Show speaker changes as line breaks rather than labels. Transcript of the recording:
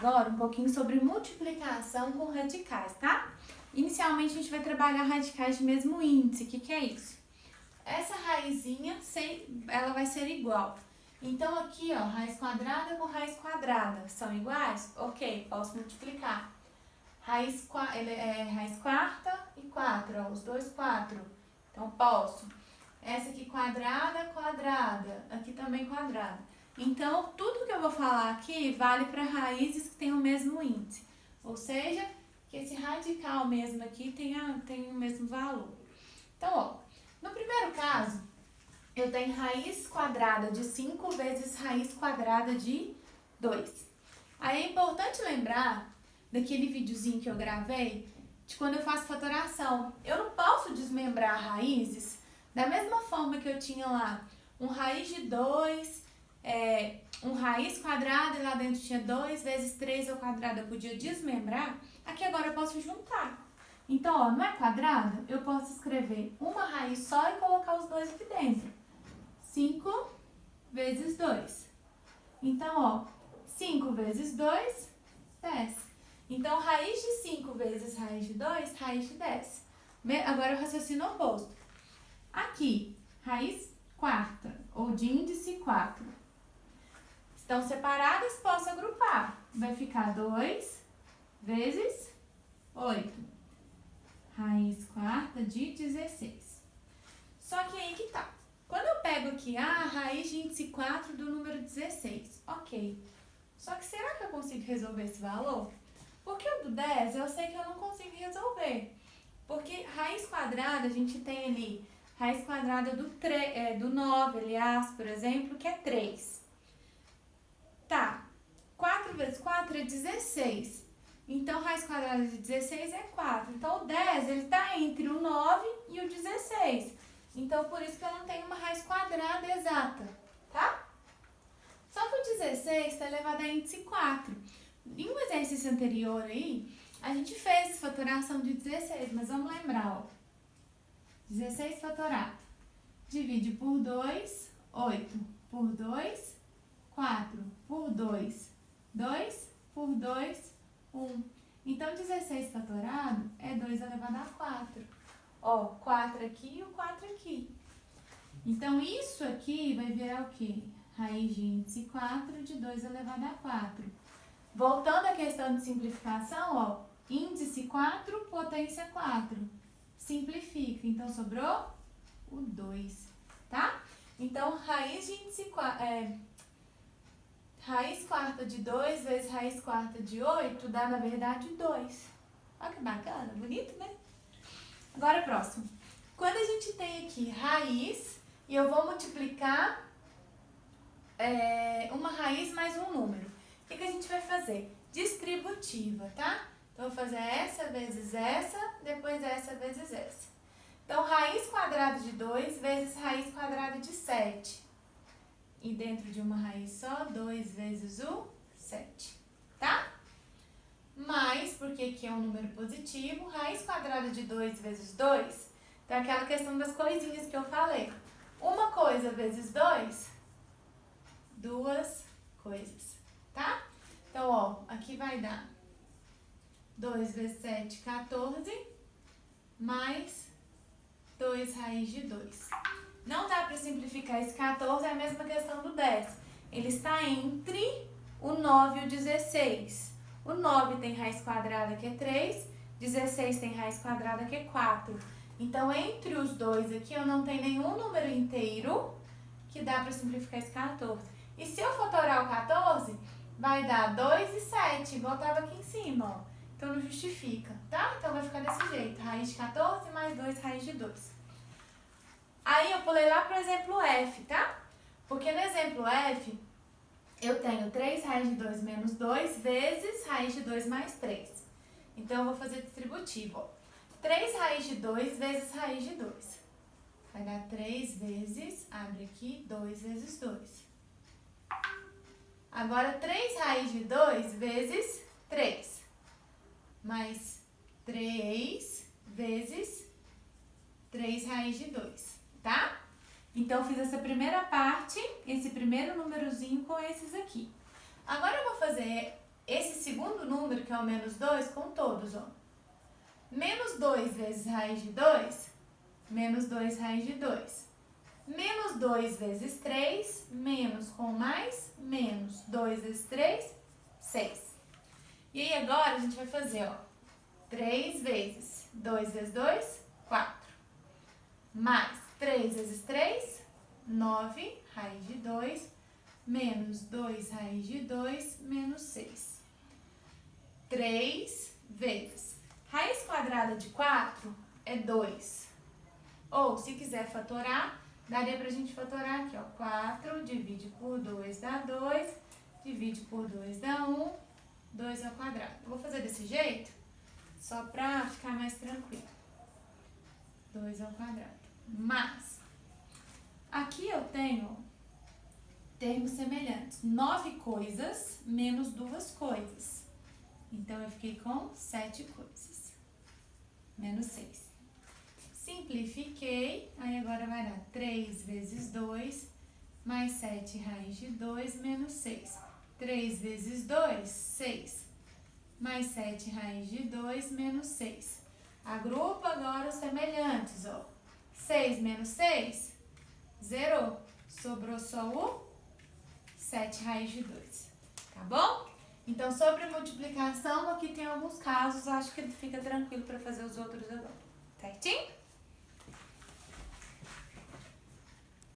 agora um pouquinho sobre multiplicação com radicais, tá? Inicialmente a gente vai trabalhar radicais de mesmo índice. O que é isso? Essa raizinha, ela vai ser igual. Então aqui, ó, raiz quadrada com raiz quadrada são iguais? Ok, posso multiplicar. Raiz quarta e 4, ó, os dois 4. Então posso. Essa aqui quadrada, quadrada. Aqui também quadrada. Então, tudo que eu vou falar aqui vale para raízes que têm o mesmo índice. Ou seja, que esse radical mesmo aqui tem o mesmo valor. Então, ó, no primeiro caso, eu tenho raiz quadrada de 5 vezes raiz quadrada de 2. Aí é importante lembrar daquele videozinho que eu gravei, de quando eu faço fatoração. Eu não posso desmembrar raízes da mesma forma que eu tinha lá um raiz de 2, um raiz quadrada e lá dentro tinha 2 vezes 3 ao quadrado, eu podia desmembrar. Aqui agora eu posso juntar. Então, ó, não é quadrado? Eu posso escrever uma raiz só e colocar os dois aqui dentro. 5 vezes 2. Então, ó, 5 vezes 2, 10. Então, raiz de 5 vezes raiz de 2, raiz de 10. Agora o raciocínio oposto. Aqui, raiz quarta, ou de índice 4. Estão separadas, posso agrupar. Vai ficar 2 vezes 8. Raiz quarta de 16. Só que aí que tá. Quando eu pego aqui a raiz de índice 4 do número 16, ok. Só que será que eu consigo resolver esse valor? Porque o do 10 eu sei que eu não consigo resolver. Porque raiz quadrada, a gente tem ali raiz quadrada do 9, aliás, por exemplo, que é 3. Tá, 4 vezes 4 é 16. Então, raiz quadrada de 16 é 4. Então, o 10, ele tá entre o 9 e o 16. Então, por isso que eu não tenho uma raiz quadrada exata, tá? Só que o 16 está elevado a índice 4. Em um exercício anterior aí, a gente fez fatoração de 16, mas vamos lembrar, ó. 16 fatorado. Divide por 2, 8. Por 2, 4. Por 2, 2. Por 2, 1. Então, 16 fatorado é 2 elevado a 4. Ó, 4 aqui e o 4 aqui. Então, isso aqui vai virar o quê? Raiz de índice 4 de 2 elevado a 4. Voltando à questão de simplificação, ó, índice 4, potência 4. Simplifica. Então, sobrou o 2, tá? Então, raiz de índice 4, raiz quarta de 2 vezes raiz quarta de 8 dá, na verdade, 2. Olha que bacana, bonito, né? Agora, próximo. Quando a gente tem aqui raiz, e eu vou multiplicar uma raiz mais um número. O que a gente vai fazer? Distributiva, tá? Então, eu vou fazer essa vezes essa, depois essa vezes essa. Então, raiz quadrada de 2 vezes raiz quadrada de 7. E dentro de uma raiz só, 2 vezes o 7, tá? Mais, porque aqui é um número positivo, raiz quadrada de 2 vezes 2, então aquela questão das coisinhas que eu falei. Uma coisa vezes 2, duas coisas, tá? Então, ó, aqui vai dar 2 vezes 7, 14, mais 2 raiz de 2. Não dá para simplificar esse 14, é a mesma questão do 10. Ele está entre o 9 e o 16. O 9 tem raiz quadrada que é 3, 16 tem raiz quadrada que é 4. Então, entre os dois aqui, eu não tenho nenhum número inteiro que dá para simplificar esse 14. E se eu fatorar o 14, vai dar 2 e 7, igual estava aqui em cima, ó. Então, não justifica, tá? Então, vai ficar desse jeito, raiz de 14 mais 2 raiz de 2. Aí, eu pulei lá pro exemplo F, tá? Porque no exemplo F, eu tenho 3 raiz de 2 menos 2 vezes raiz de 2 mais 3. Então, eu vou fazer distributivo, ó. 3 raiz de 2 vezes raiz de 2. Vai dar 3 vezes, abre aqui, 2 vezes 2. Agora, 3 raiz de 2 vezes 3. Mais 3 vezes 3 raiz de 2, tá? Então, fiz essa primeira parte, esse primeiro númerozinho com esses aqui. Agora, eu vou fazer esse segundo número, que é o menos 2, com todos, ó. Menos 2 vezes raiz de 2, menos 2 raiz de 2. Menos 2 vezes 3, menos com mais, menos 2 vezes 3, 6. E aí agora a gente vai fazer, ó, 3 vezes 2 vezes 2, 4. Mais 3 vezes 3, 9, raiz de 2, menos 2 raiz de 2, menos 6. 3 vezes. Raiz quadrada de 4 é 2. Ou, se quiser fatorar, daria pra gente fatorar aqui, ó. 4 divide por 2 dá 2, divide por 2 dá 1, 2 ao quadrado. Eu vou fazer desse jeito, só pra ficar mais tranquilo. 2 ao quadrado. Mas, aqui eu tenho termos semelhantes. 9 coisas menos 2 coisas. Então, eu fiquei com 7 coisas. Menos 6. Simplifiquei, aí agora vai dar 3 vezes 2, mais 7 raiz de 2, menos 6. 3 vezes 2, 6. Mais 7 raiz de 2, menos 6. Agrupa agora os semelhantes, ó. 6 menos 6, zerou. Sobrou só o 7 raiz de 2, tá bom? Então, sobre multiplicação, aqui tem alguns casos, acho que fica tranquilo para fazer os outros agora, certinho?